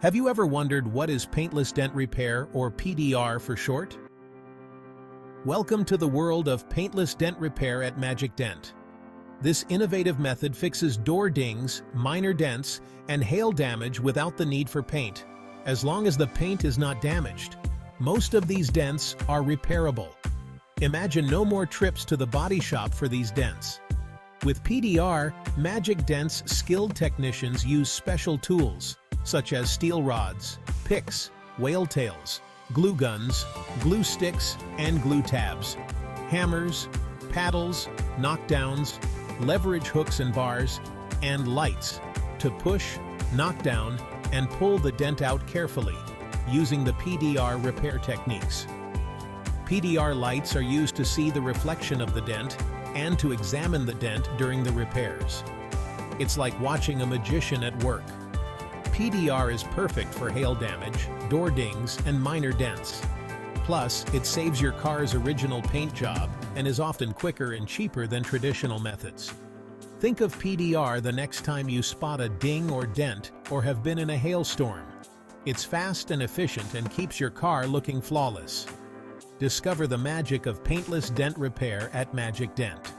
Have you ever wondered what is Paintless Dent Repair, or PDR for short? Welcome to the world of Paintless Dent Repair at Magic Dent. This innovative method fixes door dings, minor dents, and hail damage without the need for paint, as long as the paint is not damaged. Most of these dents are repairable. Imagine no more trips to the body shop for these dents. With PDR, Magic Dent's skilled technicians use special tools, such as steel rods, picks, whale tails, glue guns, glue sticks, and glue tabs, hammers, paddles, knockdowns, leverage hooks and bars, and lights to push, knock down, and pull the dent out carefully using the PDR repair techniques. PDR lights are used to see the reflection of the dent and to examine the dent during the repairs. It's like watching a magician at work. PDR is perfect for hail damage, door dings, and minor dents. Plus, it saves your car's original paint job and is often quicker and cheaper than traditional methods. Think of PDR the next time you spot a ding or dent or have been in a hailstorm. It's fast and efficient and keeps your car looking flawless. Discover the magic of Paintless Dent Repair at Magic Dent.